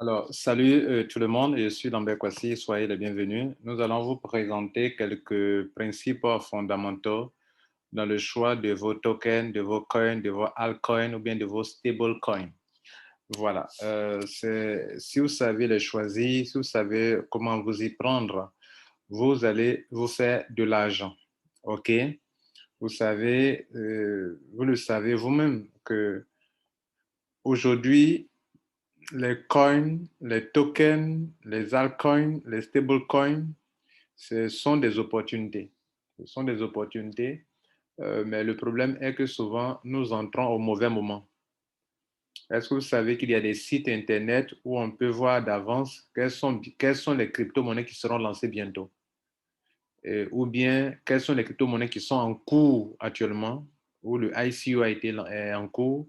Alors, salut tout le monde, je suis Lambert Kwasi, soyez les bienvenus. Nous allons vous présenter quelques principes fondamentaux dans le choix de vos tokens, de vos coins, de vos altcoins ou bien de vos stablecoins. Voilà, si vous savez les choisir, si vous savez comment vous y prendre, vous allez vous faire de l'argent. OK? Vous savez, vous le savez vous-même que aujourd'hui, les coins, les tokens, les altcoins, les stablecoins, ce sont des opportunités. Ce sont des opportunités, mais le problème est que souvent, nous entrons au mauvais moment. Est-ce que vous savez qu'il y a des sites Internet où on peut voir d'avance quelles sont les crypto-monnaies qui seront lancées bientôt? Ou bien quelles sont les crypto-monnaies qui sont en cours actuellement, où le ICO a été est en cours,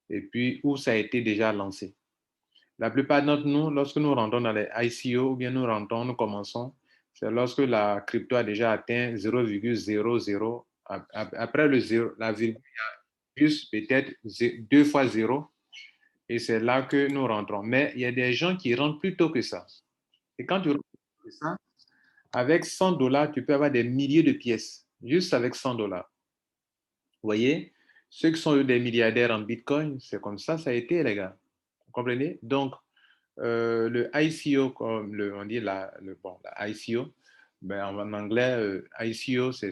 et puis où ça a été déjà lancé? La plupart d'entre nous, lorsque nous rentrons dans les ICO ou bien nous commençons, c'est lorsque la crypto a déjà atteint 0,00. Après le 0, la virgule, plus peut-être 2 fois 0, et c'est là que nous rentrons. Mais il y a des gens qui rentrent plus tôt que ça. Et quand tu rentres plus tôt que ça, avec 100 dollars, tu peux avoir des milliers de pièces, juste avec 100 dollars. Vous voyez, ceux qui sont des milliardaires en Bitcoin, c'est comme ça a été, les gars. Vous comprenez? Donc, le ICO, comme on dit la ICO, ben, en anglais, ICO, c'est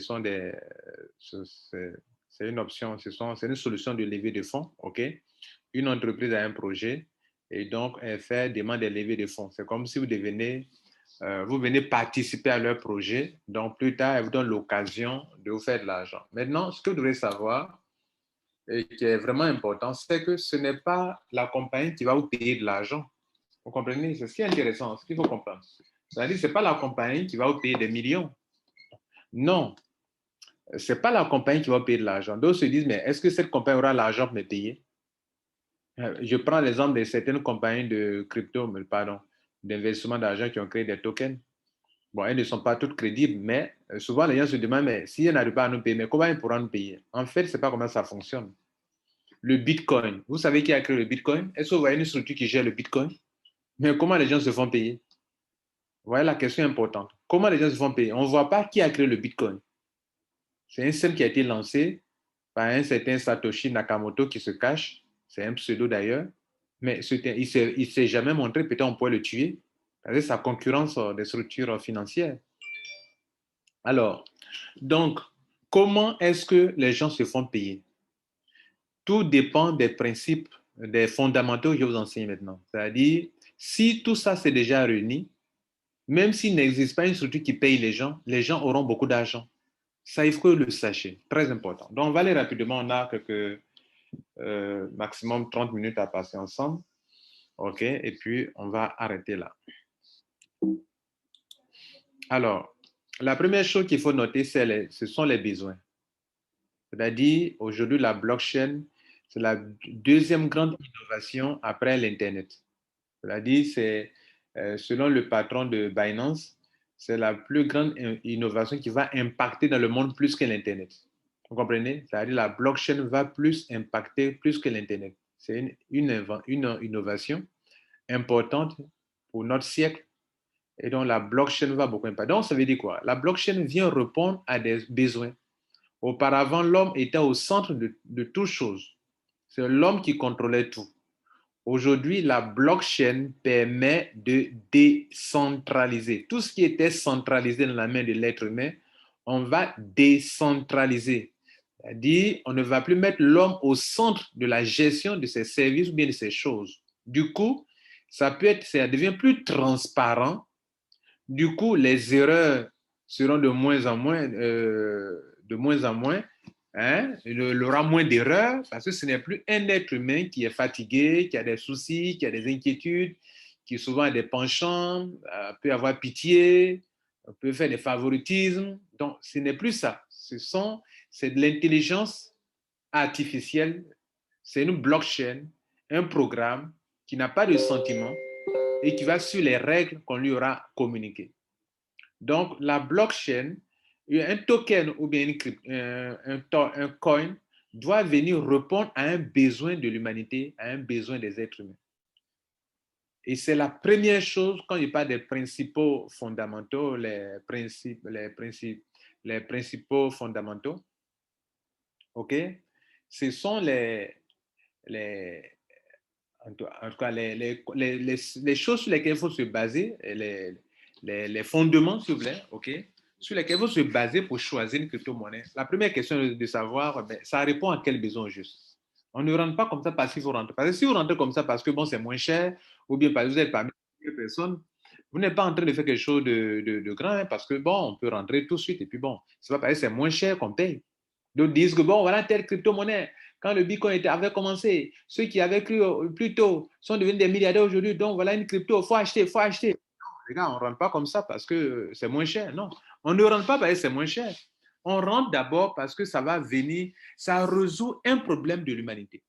une option, c'est une solution de levée de fonds, OK? Une entreprise a un projet et donc elle demande des levées de fonds. C'est comme si vous venez participer à leur projet, donc plus tard, elle vous donne l'occasion de vous faire de l'argent. Maintenant, ce que vous devez savoir, et qui est vraiment important, c'est que ce n'est pas la compagnie qui va vous payer de l'argent. Vous comprenez? C'est ce qui est intéressant, ce qu'il faut comprendre. C'est-à-dire, ce n'est pas la compagnie qui va vous payer des millions. Non, ce n'est pas la compagnie qui va vous payer de l'argent. D'autres se disent, mais est-ce que cette compagnie aura l'argent pour me payer? Je prends l'exemple de certaines compagnies de crypto, pardon, d'investissement d'argent qui ont créé des tokens. Bon, elles ne sont pas toutes crédibles, mais souvent les gens se demandent, mais si elles n'arrivent pas à nous payer, mais comment ils pourront nous payer? En fait, ce n'est pas comment ça fonctionne. Le Bitcoin, vous savez qui a créé le Bitcoin? Est-ce que vous voyez une structure qui gère le Bitcoin? Mais comment les gens se font payer? Voilà la question importante. Comment les gens se font payer? On ne voit pas qui a créé le Bitcoin. C'est un système qui a été lancé par un certain Satoshi Nakamoto qui se cache. C'est un pseudo d'ailleurs. Mais il ne s'est jamais montré. Peut-être on pourrait le tuer. Avec sa concurrence des structures financières. Alors, donc, comment est-ce que les gens se font payer? Tout dépend des principes, des fondamentaux que je vous enseigne maintenant. C'est-à-dire, si tout ça c'est déjà réuni, même s'il n'existe pas une structure qui paye les gens auront beaucoup d'argent. Ça, il faut que le sachiez. Très important. Donc, on va aller rapidement. On a maximum 30 minutes à passer ensemble. OK? Et puis, on va arrêter là. Alors, la première chose qu'il faut noter, ce sont les besoins. C'est-à-dire, aujourd'hui, la blockchain, c'est la deuxième grande innovation après l'Internet. C'est-à-dire, selon le patron de Binance, c'est la plus grande innovation qui va impacter dans le monde plus que l'Internet. Vous comprenez? C'est-à-dire la blockchain va plus impacter plus que l'Internet. C'est une innovation importante pour notre siècle et donc la blockchain va beaucoup impacter. Donc, ça veut dire quoi? La blockchain vient répondre à des besoins. Auparavant, l'homme était au centre de toute chose. C'est l'homme qui contrôlait tout. Aujourd'hui, la blockchain permet de décentraliser. Tout ce qui était centralisé dans la main de l'être humain, on va décentraliser. C'est-à-dire, on ne va plus mettre l'homme au centre de la gestion de ses services ou bien de ses choses. Du coup, ça devient plus transparent. Du coup, les erreurs seront de moins en moins, hein, il y aura moins d'erreurs parce que ce n'est plus un être humain qui est fatigué, qui a des soucis, qui a des inquiétudes, qui souvent a des penchants, peut avoir pitié, peut faire des favoritismes. Donc, ce n'est plus ça. C'est de l'intelligence artificielle, c'est une blockchain, un programme qui n'a pas de sentiment et qui va suivre les règles qu'on lui aura communiquées. Donc, la blockchain, un token ou bien un coin doit venir répondre à un besoin de l'humanité, à un besoin des êtres humains. Et c'est la première chose, quand il parle des principaux fondamentaux, les principaux fondamentaux, OK? Ce sont les, en tout cas, les choses sur lesquelles il faut se baser, les fondements, s'il vous plaît, OK? Sur lesquels il faut se baser pour choisir une crypto-monnaie. La première question est de savoir, ben, ça répond à quel besoin juste. On ne rentre pas comme ça parce qu'il faut rentrer. Parce que si vous rentrez comme ça parce que bon, c'est moins cher, ou bien parce que vous êtes parmi les personnes, vous n'êtes pas en train de faire quelque chose de grand, hein, parce que bon, on peut rentrer tout de suite et puis bon, c'est pas parce que c'est moins cher qu'on paye. D'autres disent que bon, voilà telle crypto-monnaie. Quand le Bitcoin avait commencé, ceux qui avaient cru plus tôt sont devenus des milliardaires aujourd'hui. Donc voilà une crypto, il faut acheter, il faut acheter. Non, les gars, on ne rentre pas comme ça parce que c'est moins cher. Non, on ne rentre pas parce que c'est moins cher. On rentre d'abord parce que ça va venir, ça résout un problème de l'humanité.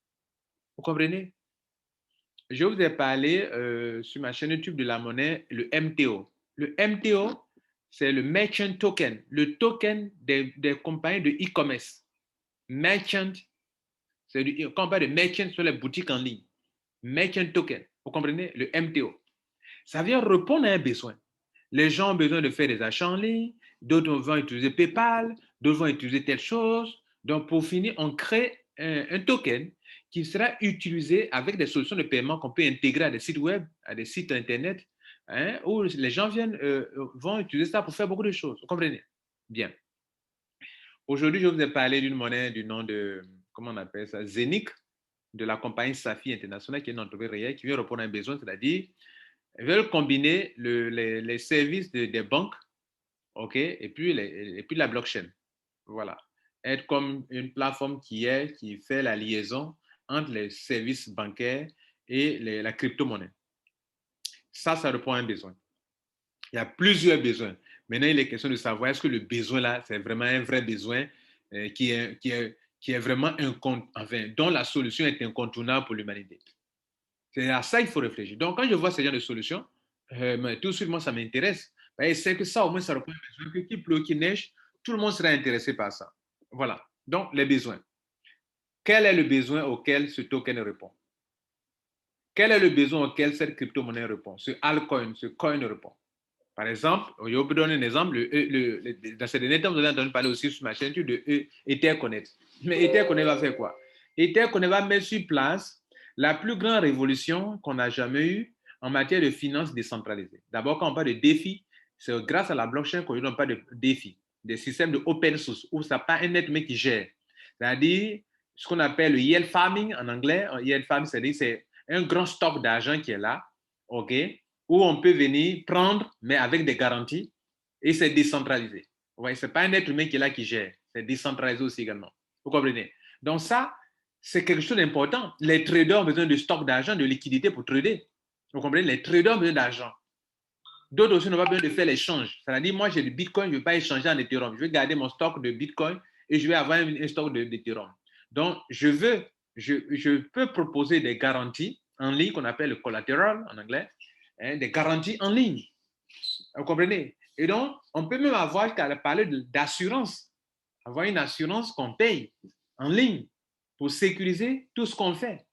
Vous comprenez? Je vous ai parlé sur ma chaîne YouTube de la monnaie, le MTO. Le MTO, c'est le Merchant Token, le token des compagnies de e-commerce. Merchant, quand on parle de merchant sur les boutiques en ligne. Merchant Token, vous comprenez? Le MTO. Ça vient répondre à un besoin. Les gens ont besoin de faire des achats en ligne, d'autres vont utiliser PayPal, d'autres vont utiliser telle chose. Donc, pour finir, on crée un token qui sera utilisé avec des solutions de paiement qu'on peut intégrer à des sites web, à des sites Internet, hein, où les gens vont utiliser ça pour faire beaucoup de choses. Vous comprenez? Bien. Aujourd'hui, je vous ai parlé d'une monnaie du nom de, comment on appelle ça, Zenic, de la compagnie Safi International, qui est une entreprise réelle qui vient répondre à un besoin, c'est-à-dire ils veulent combiner les services des banques, OK, et puis la blockchain. Voilà. Être comme une plateforme qui fait la liaison entre les services bancaires et la crypto-monnaie. Ça répond à un besoin. Il y a plusieurs besoins. Maintenant, il est question de savoir est-ce que le besoin là, c'est vraiment un vrai besoin qui est vraiment enfin, dont la solution est incontournable pour l'humanité. C'est à ça qu'il faut réfléchir. Donc, quand je vois ce genre de solution, tout de suite, moi, ça m'intéresse. C'est que ça, au moins, ça répond à un besoin. Qu'il pleut, qu'il neige, tout le monde sera intéressé par ça. Voilà. Donc, les besoins. Quel est le besoin auquel ce token répond? Quel est le besoin auquel cette crypto-monnaie répond? Ce altcoin, ce coin répond. Par exemple, je vais vous donner un exemple. Dans ces derniers temps, vous avez entendu parler aussi sur ma chaîne de EtherConnect. Mais EtherConnect va faire quoi? EtherConnect va mettre sur place la plus grande révolution qu'on a jamais eue en matière de finances décentralisées. D'abord, quand on parle de défis, c'est grâce à la blockchain qu'on ne donne pas de défis, des systèmes de open source où ça n'a pas un être humain qui gère. C'est-à-dire ce qu'on appelle le yield farming en anglais. Yield farming, c'est-à-dire c'est un grand stock d'argent qui est là, OK, où on peut venir prendre, mais avec des garanties, et c'est décentralisé. Ouais, ce n'est pas un être humain qui est là qui gère, c'est décentralisé aussi également. Vous comprenez? Donc ça, c'est quelque chose d'important. Les traders ont besoin de stock d'argent, de liquidité pour trader. Vous comprenez? Les traders ont besoin d'argent. D'autres aussi n'ont pas besoin de faire l'échange. C'est-à-dire, moi, j'ai du Bitcoin, je ne vais pas échanger en Ethereum. Je vais garder mon stock de Bitcoin et je vais avoir un stock d'Ethereum. Donc, je peux proposer des garanties en ligne qu'on appelle le collateral en anglais, hein, des garanties en ligne. Vous comprenez? Et donc, on peut même avoir qu'à parler d'assurance, avoir une assurance qu'on paye en ligne pour sécuriser tout ce qu'on fait.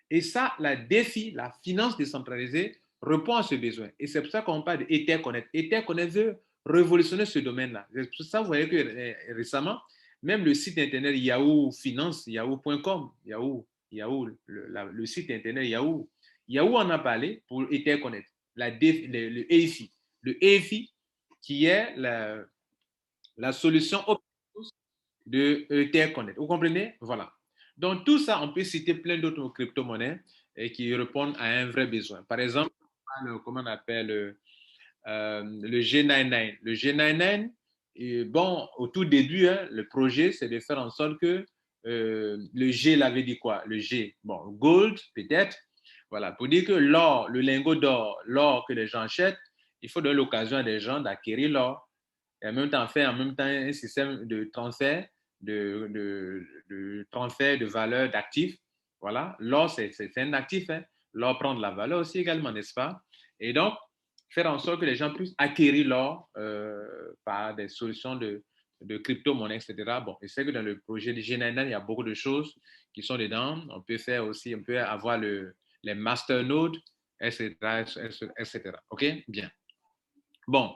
Et ça, la défi, la finance décentralisée, répond à ce besoin. Et c'est pour ça qu'on parle d'EtherConnect. EtherConnect veut révolutionner ce domaine-là. C'est pour ça, vous voyez que récemment, même le site internet Yahoo Finance, yahoo.com, le site internet Yahoo, Yahoo en a parlé pour EtherConnect, le EFI. Le EFI qui est la solution de EtherConnect. Vous comprenez? Voilà. Donc, tout ça, on peut citer plein d'autres crypto-monnaies qui répondent à un vrai besoin. Par exemple, comment on appelle le G99. Le G99, bon, au tout début, hein, le projet, c'est de faire en sorte que le G l'avait dit quoi? Le G, bon, gold, peut-être. Voilà, pour dire que l'or, le lingot d'or, l'or que les gens achètent, il faut donner l'occasion à des gens d'acquérir l'or et en même temps faire en même temps un système de transfert de transfert de valeur d'actifs. Voilà, l'or, c'est un actif. Hein. L'or prend de la valeur aussi également, n'est-ce pas? Et donc, faire en sorte que les gens puissent acquérir l'or par des solutions de crypto-monnaie, etc. Bon, et c'est que dans le projet de G99, il y a beaucoup de choses qui sont dedans. On peut faire aussi, on peut avoir les masternodes, etc., etc. OK? Bien. Bon,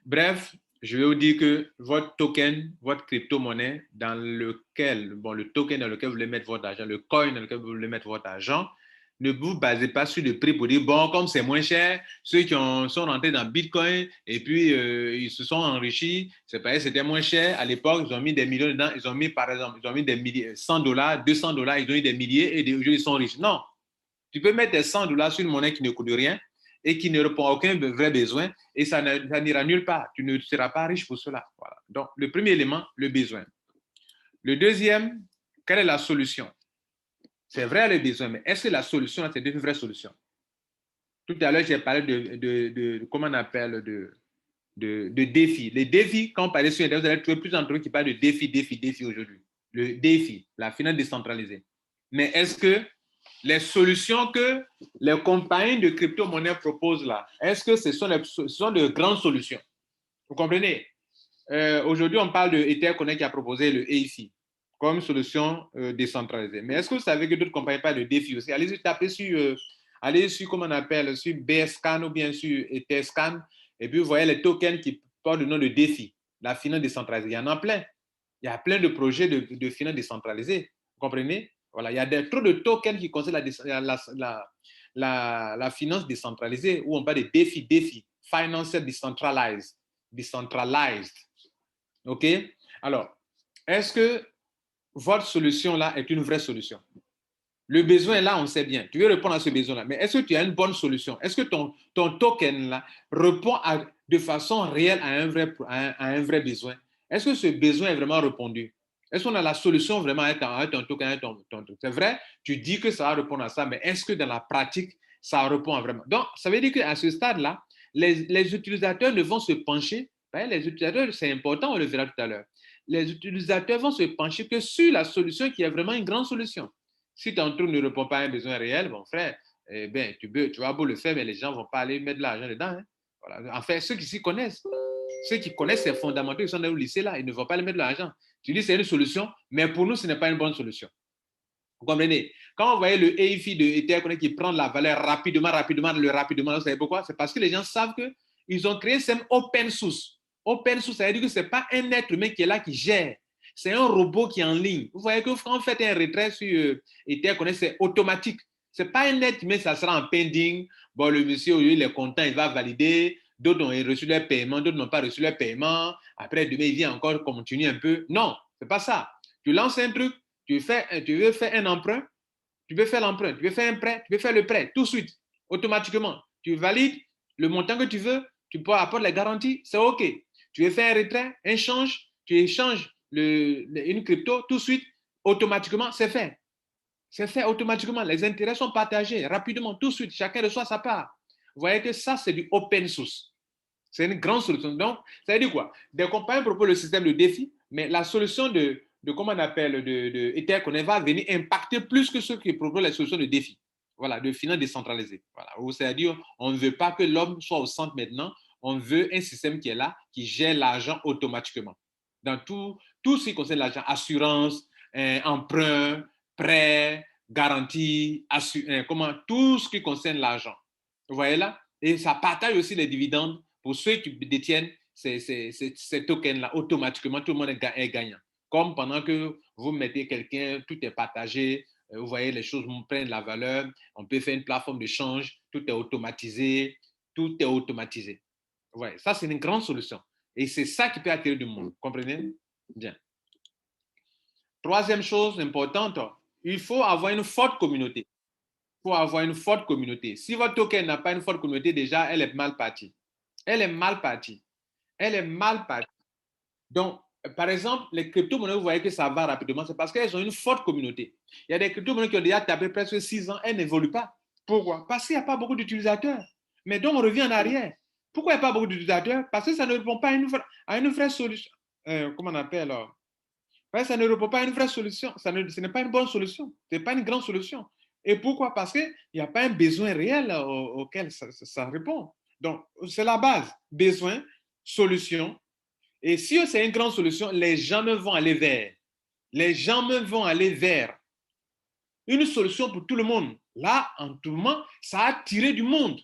bref, je vais vous dire que votre token, votre crypto-monnaie dans lequel, bon, le token dans lequel vous voulez mettre votre argent, le coin dans lequel vous voulez mettre votre argent, ne vous basez pas sur le prix pour dire, bon, comme c'est moins cher, ceux qui sont rentrés dans Bitcoin et puis ils se sont enrichis, c'est pareil, c'était moins cher. À l'époque, ils ont mis des millions dedans, ils ont mis, par exemple, ils ont mis des milliers, $100, $200, ils ont eu des milliers et aujourd'hui, ils sont riches. Non, tu peux mettre des $100 sur une monnaie qui ne coûte rien et qui ne répond à aucun vrai besoin et ça n'ira nulle part. Tu ne seras pas riche pour cela. Voilà. Donc, le premier élément, le besoin. Le deuxième, quelle est la solution? C'est vrai le besoin, mais est-ce que la solution, c'est une vraie solution? Tout à l'heure, j'ai parlé de comment on appelle, de défis. Les défis, quand on parlait sur Internet, vous allez trouver plus d'entre eux qui parlent de défis aujourd'hui. Le défi, la finance décentralisée. Mais est-ce que les solutions que les compagnies de crypto-monnaies proposent là, est-ce que ce sont de grandes solutions? Vous comprenez? Aujourd'hui, on parle de Etherconnect qui a proposé le EIFI comme solution décentralisée. Mais est-ce que vous savez que d'autres compagnies parlent de défis aussi? Allez-y taper sur, comment on appelle, sur BSCAN ou bien sur Etherscan, et puis vous voyez les tokens qui portent le nom de défi, la finance décentralisée. Il y en a plein. Il y a plein de projets de finance décentralisée. Vous comprenez? Voilà, il y a trop de tokens qui concernent la finance décentralisée, où on parle de défi, financial decentralized. OK? Alors, est-ce que votre solution là est une vraie solution? Le besoin est là, on sait bien. Tu veux répondre à ce besoin-là, mais est-ce que tu as une bonne solution? Est-ce que ton token là répond de façon réelle à un vrai besoin? Est-ce que ce besoin est vraiment répondu? Est-ce qu'on a la solution vraiment à ton token, à ton truc? C'est vrai, tu dis que ça va répondre à ça, mais est-ce que dans la pratique, ça répond vraiment? Donc, ça veut dire qu'à ce stade-là, les utilisateurs ne vont se pencher. Les utilisateurs, c'est important, on le verra tout à l'heure. Les utilisateurs vont se pencher que sur la solution qui est vraiment une grande solution. Si ton truc ne répond pas à un besoin réel, mon frère, eh ben, tu vas beau le faire, mais les gens ne vont pas aller mettre de l'argent dedans. Hein. Voilà. En fait, ceux qui s'y connaissent, ceux qui connaissent ces fondamentaux, ils sont dans le lycée là, ils ne vont pas aller mettre de l'argent. Tu dis c'est une solution, mais pour nous, ce n'est pas une bonne solution. Vous comprenez? Quand on voyait le EIFI de Etherconnect qui prend la valeur rapidement, vous savez pourquoi? C'est parce que les gens savent qu'ils ont créé un système open source. Open source, ça veut dire que ce n'est pas un être humain qui est là qui gère. C'est un robot qui est en ligne. Vous voyez que quand vous faites un retrait sur Etherconnect, c'est automatique. Ce n'est pas un être humain, ça sera en pending. Bon, le monsieur, il est content, il va valider. D'autres ont reçu leur paiement, d'autres n'ont pas reçu leur paiement. Après, demain, il vient encore continuer un peu. Non, ce n'est pas ça. Tu lances un truc, tu veux faire un emprunt, tu veux faire l'emprunt, tu veux faire un prêt, tu veux faire le prêt, tout de suite, automatiquement. Tu valides le montant que tu veux, tu peux apporter les garanties, c'est OK. Tu veux faire un retrait, un change, tu échanges une crypto, tout de suite, automatiquement, c'est fait. C'est fait automatiquement. Les intérêts sont partagés rapidement, tout de suite. Chacun reçoit sa part. Vous voyez que ça, c'est du open source. C'est une grande solution. Donc, ça veut dire quoi? Des compagnies proposent le système de défi, mais la solution de comment on appelle, de Etherconnect va venir impacter plus que ceux qui proposent la solution de défi. Voilà, de finance décentralisée. Voilà. C'est-à-dire, on ne veut pas que l'homme soit au centre maintenant. On veut un système qui est là, qui gère l'argent automatiquement. Dans tout ce qui concerne l'argent, assurance, emprunt, prêt, garantie, tout ce qui concerne l'argent. Vous voyez là? Et ça partage aussi les dividendes pour ceux qui détiennent ces tokens-là. Automatiquement, tout le monde est gagnant. Comme pendant que vous mettez quelqu'un, tout est partagé, vous voyez, les choses prennent la valeur, on peut faire une plateforme de change, tout est automatisé, tout est automatisé. Ouais, ça, c'est une grande solution. Et c'est ça qui peut attirer du monde. Vous comprenez? Bien. Troisième chose importante, il faut avoir une forte communauté. Il faut avoir une forte communauté. Si votre token n'a pas une forte communauté, déjà, elle est mal partie. Elle est mal partie. Elle est mal partie. Donc, par exemple, les crypto-monnaies, vous voyez que ça va rapidement, c'est parce qu'elles ont une forte communauté. Il y a des crypto-monnaies qui ont déjà tapé presque 6 ans, elles n'évoluent pas. Pourquoi? Parce qu'il n'y a pas beaucoup d'utilisateurs. Mais donc, on revient en arrière. Pourquoi il n'y a pas beaucoup d'utilisateurs? Parce que ça ne répond pas à une vraie solution. Comment on appelle alors? Ça ne répond pas à une vraie solution. Ce n'est pas une bonne solution. Ce n'est pas une grande solution. Et pourquoi? Parce qu'il n'y a pas un besoin réel auquel ça répond. Donc, c'est la base. Besoin, solution. Et si c'est une grande solution, les gens me vont aller vers. Les gens me vont aller vers. une solution pour tout le monde. Là, en tout moment, ça a attiré du monde.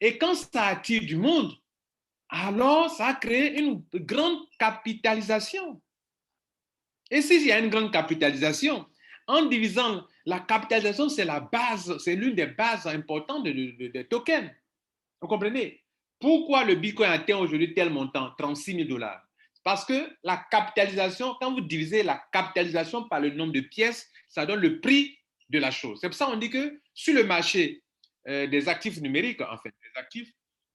Et quand ça attire du monde, alors ça a créé une grande capitalisation. Et s'il y a une grande capitalisation, en divisant la capitalisation, c'est la base, c'est l'une des bases importantes des tokens. Vous comprenez? Pourquoi le Bitcoin atteint aujourd'hui tel montant, 36 000 dollars? Parce que la capitalisation, quand vous divisez la capitalisation par le nombre de pièces, ça donne le prix de la chose. C'est pour ça qu'on dit que sur le marché des actifs numériques, en fait, des actifs,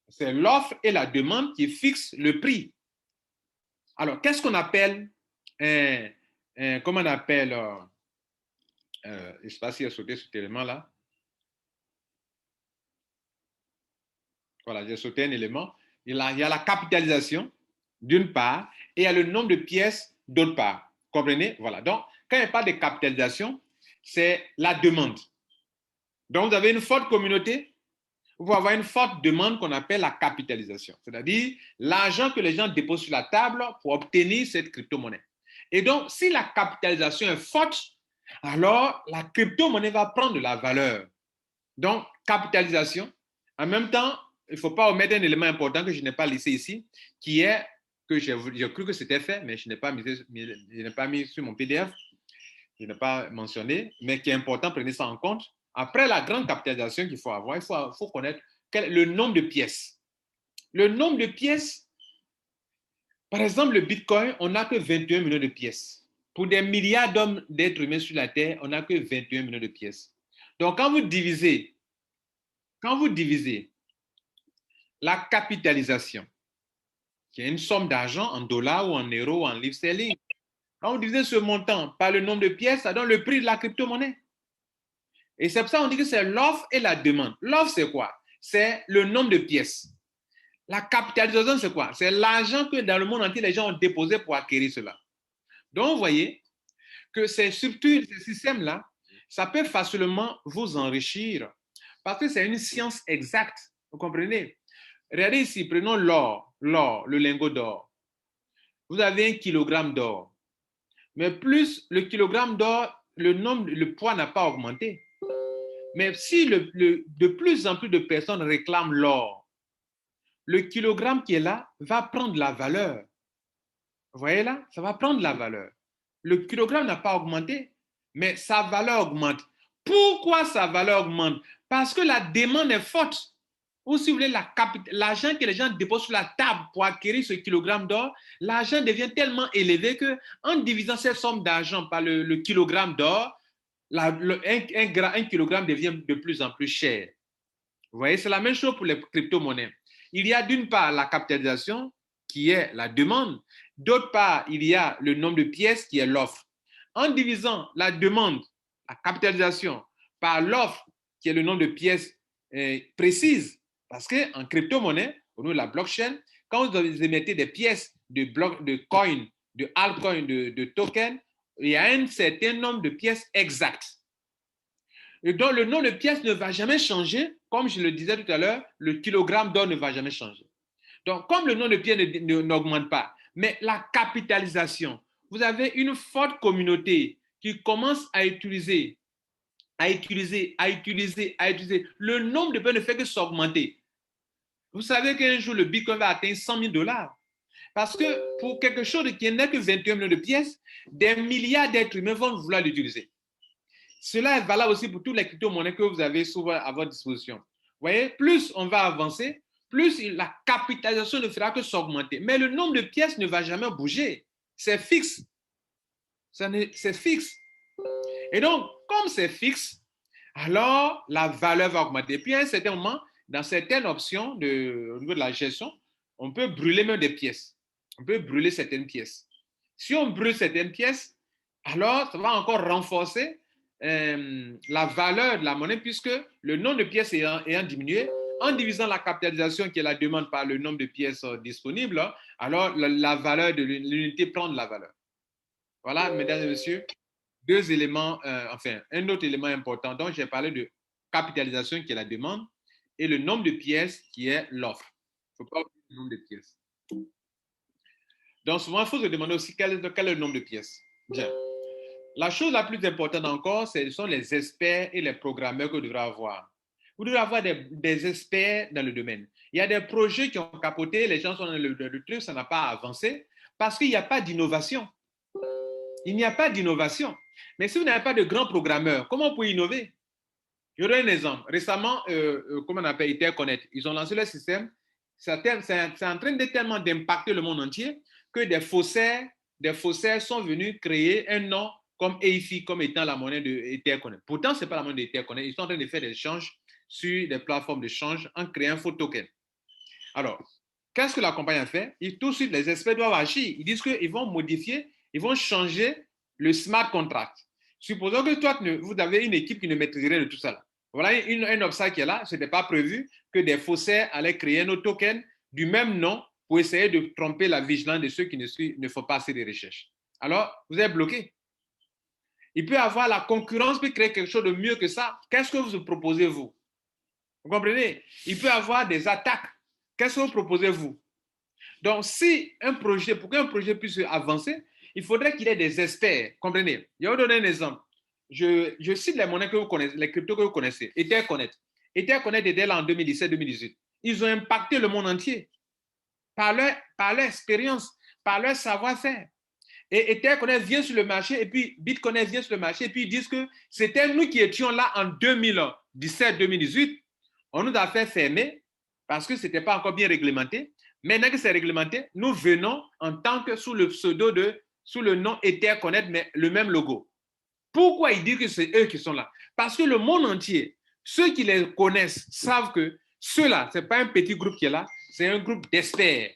c'est l'offre et la demande qui fixent le prix. Alors, qu'est-ce qu'on appelle, comment on appelle, je ne sais pas si a sauté cet élément-là. Voilà, j'ai sauté un élément. Il y a la capitalisation, d'une part, et il y a le nombre de pièces, d'autre part. Comprenez? Voilà. Donc, quand il parle de capitalisation, c'est la demande. Donc, vous avez une forte communauté, vous pouvez avoir une forte demande qu'on appelle la capitalisation, c'est-à-dire l'argent que les gens déposent sur la table pour obtenir cette crypto-monnaie. Et donc, si la capitalisation est forte, alors la crypto-monnaie va prendre de la valeur. Donc, capitalisation. En même temps, il ne faut pas omettre un élément important que je n'ai pas laissé ici, qui est que j'ai cru que c'était fait, mais je n'ai pas mis sur mon PDF, je n'ai pas mentionné, mais qui est important, prenez ça en compte. Après la grande capitalisation qu'il faut avoir, il faut connaître le nombre de pièces. Le nombre de pièces, par exemple, le Bitcoin, on n'a que 21 millions de pièces. Pour des milliards d'êtres humains sur la Terre, on n'a que 21 millions de pièces. Donc, quand vous divisez la capitalisation, qui est une somme d'argent en dollars ou en euros ou en livres sterling, quand vous divisez ce montant par le nombre de pièces, ça donne le prix de la crypto-monnaie. Et c'est pour ça qu'on dit que c'est l'offre et la demande. L'offre, c'est quoi? C'est le nombre de pièces. La capitalisation, c'est quoi? C'est l'argent que dans le monde entier, les gens ont déposé pour acquérir cela. Donc, vous voyez que ces structures, ces systèmes-là, ça peut facilement vous enrichir parce que c'est une science exacte. Vous comprenez? Regardez ici, prenons l'or, le lingot d'or. Vous avez 1 kilogramme d'or. Mais plus le kilogramme d'or, le poids n'a pas augmenté. Mais si de plus en plus de personnes réclament l'or, le kilogramme qui est là va prendre la valeur. Vous voyez là? Ça va prendre la valeur. Le kilogramme n'a pas augmenté, mais sa valeur augmente. Pourquoi sa valeur augmente? Parce que la demande est forte. Ou si vous voulez, l'argent que les gens déposent sur la table pour acquérir ce kilogramme d'or, l'argent devient tellement élevé que, en divisant cette somme d'argent par le kilogramme d'or, un kilogramme devient de plus en plus cher. Vous voyez, c'est la même chose pour les crypto-monnaies. Il y a d'une part la capitalisation, qui est la demande. D'autre part, il y a le nombre de pièces, qui est l'offre. En divisant la demande, la capitalisation, par l'offre, qui est le nombre de pièces précises, parce qu'en crypto-monnaie, au niveau de la blockchain, quand vous émettez des pièces de coin, de altcoin, de token, il y a un certain nombre de pièces exactes. Et donc, le nombre de pièces ne va jamais changer. Comme je le disais tout à l'heure, le kilogramme d'or ne va jamais changer. Donc, comme le nombre de pièces n'augmente pas, mais la capitalisation, vous avez une forte communauté qui commence à utiliser. Le nombre de pièces ne fait que s'augmenter. Vous savez qu'un jour, le Bitcoin va atteindre 100 000 dollars. Parce que pour quelque chose qui n'est que 21 millions de pièces, des milliards d'êtres humains vont vouloir l'utiliser. Cela est valable aussi pour toutes les crypto-monnaies que vous avez souvent à votre disposition. Vous voyez, plus on va avancer, plus la capitalisation ne fera que s'augmenter. Mais le nombre de pièces ne va jamais bouger. C'est fixe. C'est fixe. Et donc, comme c'est fixe, alors la valeur va augmenter. Puis à un certain moment, dans certaines options au niveau de la gestion, on peut brûler même des pièces. On peut brûler certaines pièces. Si on brûle certaines pièces, alors ça va encore renforcer la valeur de la monnaie puisque le nombre de pièces ayant diminué, en divisant la capitalisation qui est la demande par le nombre de pièces disponibles, alors la valeur de l'unité prend de la valeur. Voilà, mesdames et messieurs, deux éléments, un autre élément important dont j'ai parlé de capitalisation qui est la demande et le nombre de pièces qui est l'offre. Il ne faut pas oublier le nombre de pièces. Donc souvent, il faut se demander aussi quel est le nombre de pièces. Bien. La chose la plus importante encore, ce sont les experts et les programmeurs que vous devrez avoir. Vous devez avoir des experts dans le domaine. Il y a des projets qui ont capoté, les gens sont dans le truc, ça n'a pas avancé parce qu'il n'y a pas d'innovation. Il n'y a pas d'innovation. Mais si vous n'avez pas de grands programmeurs, comment vous pouvez innover? Je donne un exemple. Récemment, comment on appelle Interconnect, ils ont lancé le système. C'est en train de tellement d'impacter le monde entier que des faussaires sont venus créer un nom comme EIFI, comme étant la monnaie d'Etherconnect. Pourtant, ce n'est pas la monnaie d'Etherconnect. Ils sont en train de faire des échanges sur des plateformes d'échange en créant un faux token. Alors, qu'est-ce que la compagnie a fait? Tout de suite, les experts doivent agir. Ils disent qu'ils vont modifier, ils vont changer le smart contract. Supposons que toi, vous avez une équipe qui ne maîtrise rien de tout ça. Là. Voilà un obstacle qui est là. Ce n'était pas prévu que des faussaires allaient créer un autre token du même nom pour essayer de tromper la vigilance de ceux qui ne font pas assez de recherches. Alors, vous êtes bloqué. Il peut y avoir la concurrence peut créer quelque chose de mieux que ça. Qu'est-ce que vous proposez, vous? Vous comprenez? Il peut y avoir des attaques. Qu'est-ce que vous proposez, vous? Donc, si pour qu'un projet puisse avancer, il faudrait qu'il y ait des experts. Comprenez? Je vais vous donner un exemple. Je cite les monnaies que vous connaissez, les cryptos que vous connaissez. Etherconnect. Etherconnect était là en 2017-2018. Ils ont impacté le monde entier par leur expérience, par leur savoir-faire. Et Etherconnect vient sur le marché, et puis Bitcoin vient sur le marché, et puis ils disent que c'était nous qui étions là en 2017-2018. On nous a fait fermer parce que ce n'était pas encore bien réglementé. Maintenant que c'est réglementé, nous venons en tant que sous le nom Etherconnect, mais le même logo. Pourquoi ils disent que c'est eux qui sont là? Parce que le monde entier, ceux qui les connaissent, savent que ceux-là, ce n'est pas un petit groupe qui est là, c'est un groupe d'experts.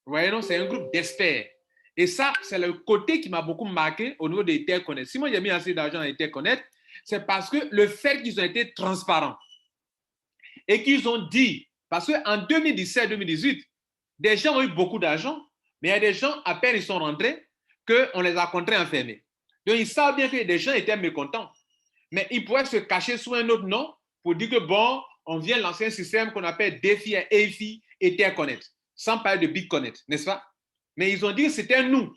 Vous voyez, non? C'est un groupe d'experts. Et ça, c'est le côté qui m'a beaucoup marqué au niveau d'Etherconnect. Si moi j'ai mis assez d'argent à Etherconnect, c'est parce que le fait qu'ils ont été transparents et qu'ils ont dit, parce qu'en 2017-2018, des gens ont eu beaucoup d'argent, mais il y a des gens, à peine ils sont rentrés, qu'on les a contraints enfermés. Donc, ils savent bien que des gens étaient mécontents. Mais ils pourraient se cacher sous un autre nom pour dire que, bon, on vient lancer un système qu'on appelle DeFi, EIFI, Etherconnect, sans parler de BitConnect, n'est-ce pas? Mais ils ont dit que c'était nous.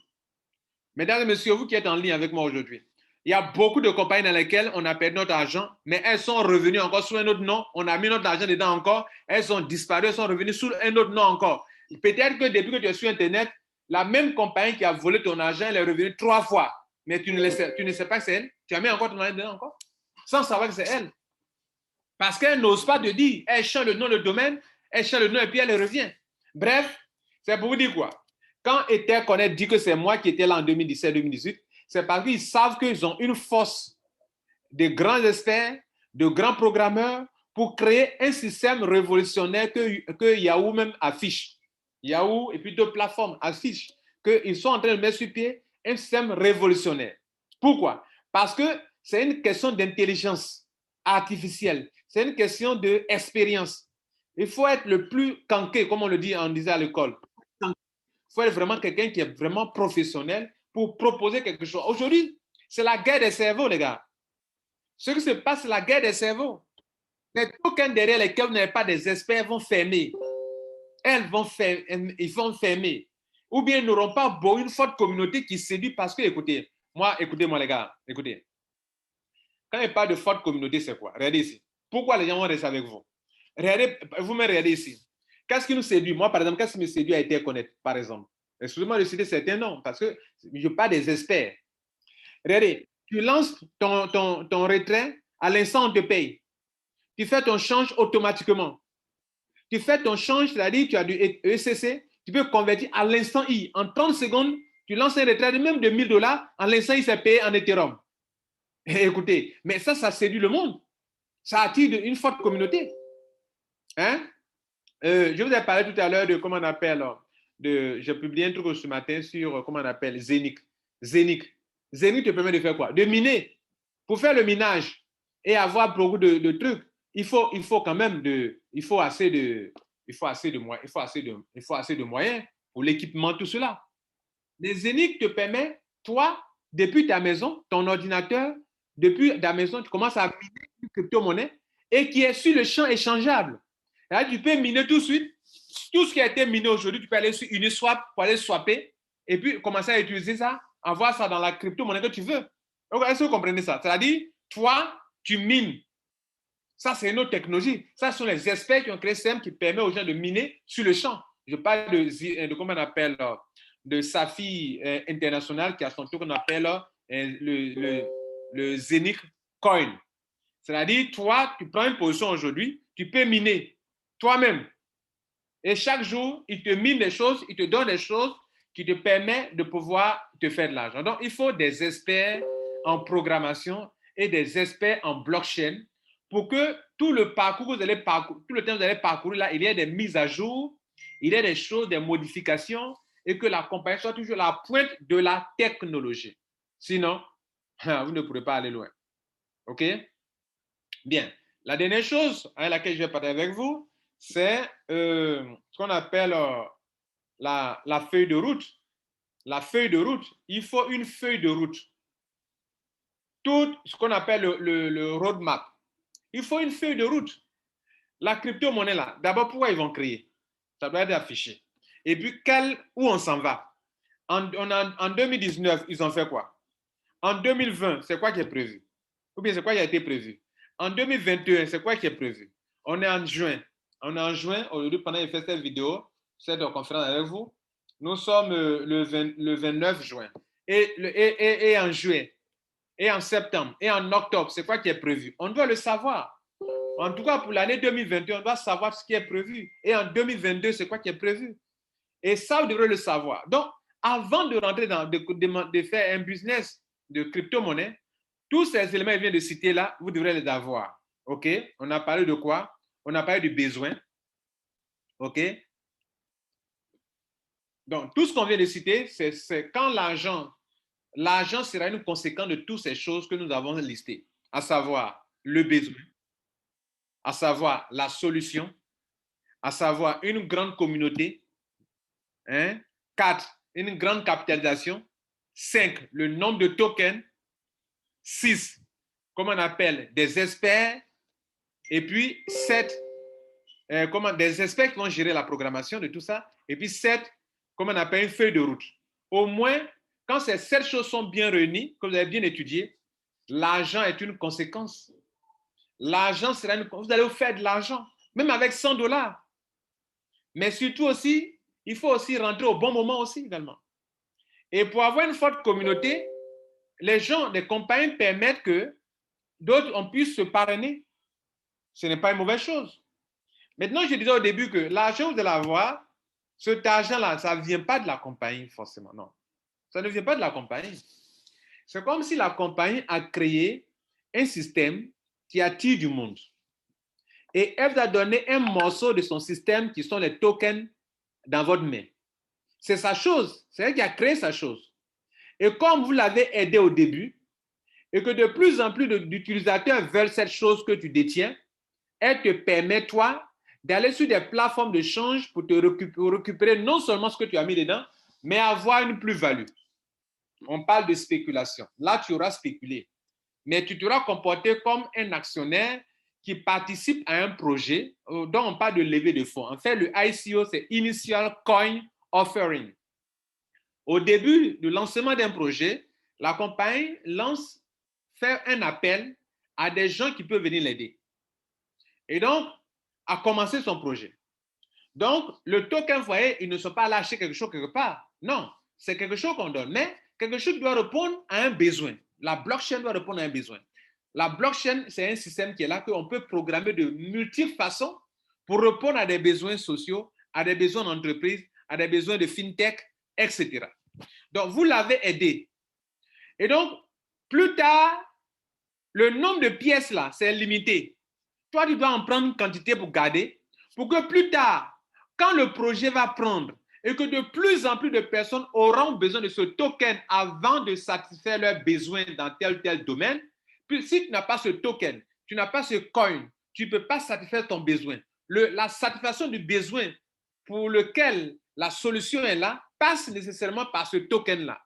Mesdames et messieurs, vous qui êtes en ligne avec moi aujourd'hui, il y a beaucoup de compagnies dans lesquelles on a perdu notre argent, mais elles sont revenues encore sous un autre nom. On a mis notre argent dedans encore. Elles sont disparues, elles sont revenues sous un autre nom encore. Peut-être que depuis que tu es sur Internet, la même compagnie qui a volé ton argent, elle est revenue 3 fois. Mais tu ne sais pas que c'est elle. Tu as mis encore ton argent dedans encore, sans savoir que c'est elle. Parce qu'elle n'ose pas te dire. Elle change le nom, le domaine, elle change le nom et puis elle revient. Bref, c'est pour vous dire quoi? Quand Etherconnect dit que c'est moi qui étais là en 2017-2018, c'est parce qu'ils savent qu'ils ont une force de grands experts, de grands programmeurs pour créer un système révolutionnaire que Yahoo même affiche. Yahoo et puis d'autres plateformes affichent qu'ils sont en train de mettre sur pied un système révolutionnaire. Pourquoi? Parce que c'est une question d'intelligence artificielle. C'est une question d'expérience. Il faut être le plus canqué, comme on disait à l'école. Il faut être vraiment quelqu'un qui est vraiment professionnel pour proposer quelque chose. Aujourd'hui, c'est la guerre des cerveaux, les gars. Ce qui se passe, c'est la guerre des cerveaux. Les tokens derrière lesquels vous n'avez pas des experts vont fermer. Ils vont fermer. Ou bien ils n'auront pas une forte communauté qui séduit parce que, écoutez-moi les gars, écoutez. Quand il parle de forte communauté, c'est quoi? Regardez ici. Pourquoi les gens vont rester avec vous? Vous-même, regardez ici. Qu'est-ce qui nous séduit? Moi, par exemple, qu'est-ce qui me séduit à Etherconnect, par exemple? Excusez-moi de citer certains noms, parce que je parle des experts. Regardez, tu lances ton retrait, à l'instant, on te paye. Tu fais ton change automatiquement. Tu fais ton change, c'est-à-dire tu as du ECC, tu peux convertir à l'instant I. En 30 secondes, tu lances un retrait même de $1000, à l'instant I, c'est payé en Ethereum. Écoutez, mais ça séduit le monde. Ça attire une forte communauté. Hein? Je vous ai parlé tout à l'heure de comment on appelle, j'ai publié un truc ce matin sur comment on appelle Zenic. Zenic te permet de faire quoi? De miner. Pour faire le minage et avoir beaucoup de trucs, il faut quand même assez de moyens pour l'équipement, tout cela. Les Zenic te permet, toi, depuis ta maison, ton ordinateur, depuis ta maison, tu commences à miner une crypto-monnaie et qui est sur le champ échangeable. Là, tu peux miner tout de suite. Tout ce qui a été miné aujourd'hui, tu peux aller sur Uniswap pour aller swapper et puis commencer à utiliser ça, avoir ça dans la crypto-monnaie que tu veux. Donc, est-ce que vous comprenez ça? C'est-à-dire, toi, tu mines. Ça, c'est une autre technologie. Ça, ce sont les experts qui ont créé SEM qui permet aux gens de miner sur le champ. Je parle de comment on appelle, de Safi International qui a son truc qu'on appelle le Zenith Coin. C'est-à-dire, toi, tu prends une position aujourd'hui, tu peux miner toi-même. Et chaque jour, il te mine des choses, il te donne des choses qui te permettent de pouvoir te faire de l'argent. Donc, il faut des experts en programmation et des experts en blockchain pour que tout le parcours que vous allez parcourir, tout le temps que vous allez parcourir là, il y ait des mises à jour, il y ait des choses, des modifications et que la compagnie soit toujours à la pointe de la technologie. Sinon, vous ne pourrez pas aller loin. OK? Bien. La dernière chose à laquelle je vais parler avec vous, c'est ce qu'on appelle la feuille de route. La feuille de route, il faut une feuille de route. Tout ce qu'on appelle le roadmap. Il faut une feuille de route. La crypto-monnaie, là, d'abord, pourquoi ils vont créer? Ça doit être affiché. Et puis, où on s'en va? En 2019, ils ont fait quoi? En 2020, c'est quoi qui est prévu? Ou bien c'est quoi qui a été prévu? En 2021, c'est quoi qui est prévu? On est en juin. On est en juin. Aujourd'hui, pendant que j'ai fait cette vidéo, cette conférence avec vous, nous sommes le 29 juin. Et en juillet, et en septembre, et en octobre, c'est quoi qui est prévu? On doit le savoir. En tout cas, pour l'année 2021, on doit savoir ce qui est prévu. Et en 2022, c'est quoi qui est prévu? Et ça, vous devrez le savoir. Donc, avant de rentrer de faire un business de crypto-monnaie, tous ces éléments que je viens de citer là, vous devrez les avoir. OK? On a parlé de quoi? On a parlé du besoin. OK? Donc, tout ce qu'on vient de citer, c'est quand l'argent sera une conséquence de toutes ces choses que nous avons listées, à savoir le besoin, à savoir la solution, à savoir une grande communauté, 4, une grande capitalisation, 5, le nombre de tokens, 6, comme on appelle des experts, et puis 7, des experts qui vont gérer la programmation de tout ça, et puis 7, comme on appelle une feuille de route. Au moins, quand ces 7 choses sont bien réunies, que vous avez bien étudié, l'argent est une conséquence. L'argent sera vous allez vous faire de l'argent, même avec $100. Mais surtout aussi, il faut aussi rentrer au bon moment aussi également. Et pour avoir une forte communauté, les gens, les compagnies permettent que d'autres on puisse se parrainer. Ce n'est pas une mauvaise chose. Maintenant, je disais au début que l'argent que vous allez avoir, cet argent-là, ça ne vient pas de la compagnie forcément, non. Ça ne vient pas de la compagnie. C'est comme si la compagnie a créé un système qui attire du monde. Et elle vous a donné un morceau de son système qui sont les tokens dans votre main. C'est sa chose. C'est elle qui a créé sa chose. Et comme vous l'avez aidé au début, et que de plus en plus d'utilisateurs veulent cette chose que tu détiens, elle te permet, toi, d'aller sur des plateformes de change pour te récupérer non seulement ce que tu as mis dedans, mais avoir une plus-value. On parle de spéculation. Là, tu auras spéculé. Mais tu t'auras comporté comme un actionnaire qui participe à un projet dont on parle de levée de fonds. En fait, le ICO, c'est Initial Coin Offering. Au début du lancement d'un projet, la compagnie fait un appel à des gens qui peuvent venir l'aider. Et donc, à commencer son projet. Donc, le token foyer, ils ne sont pas lâchés quelque chose quelque part. Non, c'est quelque chose qu'on donne, mais quelque chose qui doit répondre à un besoin. La blockchain doit répondre à un besoin. La blockchain, c'est un système qui est là, qu'on peut programmer de multiples façons pour répondre à des besoins sociaux, à des besoins d'entreprise, à des besoins de fintech, etc. Donc, vous l'avez aidé. Et donc, plus tard, le nombre de pièces là, c'est limité. Toi, tu dois en prendre une quantité pour garder, pour que plus tard, quand le projet va prendre et que de plus en plus de personnes auront besoin de ce token avant de satisfaire leurs besoins dans tel ou tel domaine, puis si tu n'as pas ce token, tu n'as pas ce coin, tu ne peux pas satisfaire ton besoin. La satisfaction du besoin pour lequel la solution est là passe nécessairement par ce token-là.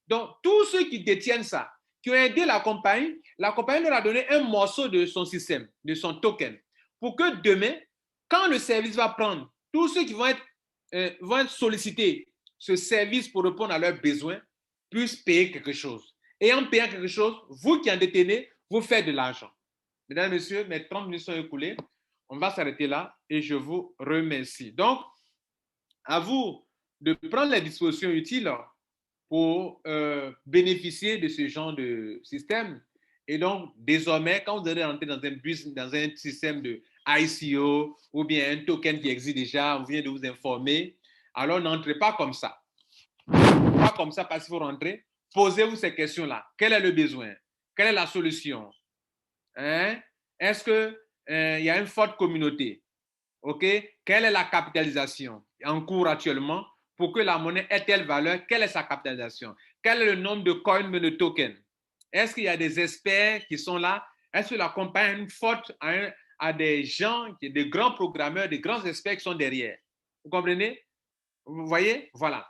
Donc, tous ceux qui détiennent ça, qui ont aidé la compagnie leur a donné un morceau de son système, de son token, pour que demain, quand le service va prendre, tous ceux qui vont être sollicités ce service pour répondre à leurs besoins puissent payer quelque chose. Et en payant quelque chose, vous qui en détenez, vous faites de l'argent. Mesdames et messieurs, mes 30 minutes sont écoulées. On va s'arrêter là et je vous remercie. Donc, à vous de prendre les dispositions utiles pour bénéficier de ce genre de système. Et donc, désormais, quand vous allez rentrer dans un système de ICO ou bien un token qui existe déjà, on vient de vous informer, alors n'entrez pas comme ça. Pas comme ça parce qu'il faut rentrer. Posez-vous ces questions-là. Quel est le besoin? Quelle est la solution? Hein? Est-ce qu'il y a une forte communauté? OK? Quelle est la capitalisation en cours actuellement pour que la monnaie ait telle valeur? Quelle est sa capitalisation? Quel est le nombre de coins, de tokens? Est-ce qu'il y a des experts qui sont là? Est-ce que la compagnie a une forte à des gens, des grands programmeurs, des grands experts qui sont derrière? Vous comprenez? Vous voyez? Voilà.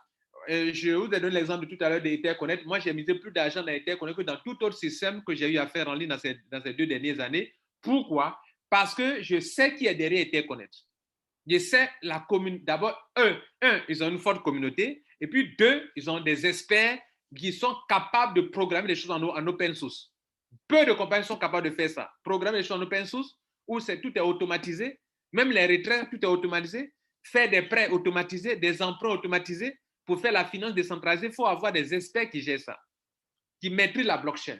Je vous ai donné l'exemple de tout à l'heure d'Etherconnect. Moi, j'ai misé plus d'argent dans Etherconnect que dans tout autre système que j'ai eu à faire en ligne dans ces 2 dernières années. Pourquoi? Parce que je sais qui est derrière Etherconnect. Je sais la communauté. D'abord, ils ont une forte communauté. Et puis, 2, ils ont des experts qui sont capables de programmer des choses en open source. Peu de compagnies sont capables de faire ça. Programmer des choses en open source où tout est automatisé. Même les retraits, tout est automatisé. Faire des prêts automatisés, des emprunts automatisés. Pour faire la finance décentralisée, il faut avoir des experts qui gèrent ça, qui maîtrisent la blockchain.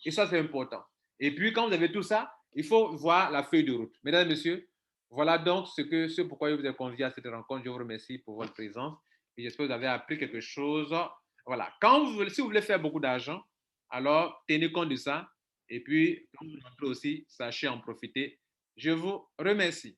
Et ça, c'est important. Et puis, quand vous avez tout ça, il faut voir la feuille de route. Mesdames et messieurs, voilà donc ce pourquoi je vous ai convié à cette rencontre. Je vous remercie pour votre présence et j'espère que vous avez appris quelque chose. Voilà. Si vous voulez faire beaucoup d'argent, alors tenez compte de ça. Et puis, quand vous rentrez aussi, sachez en profiter. Je vous remercie.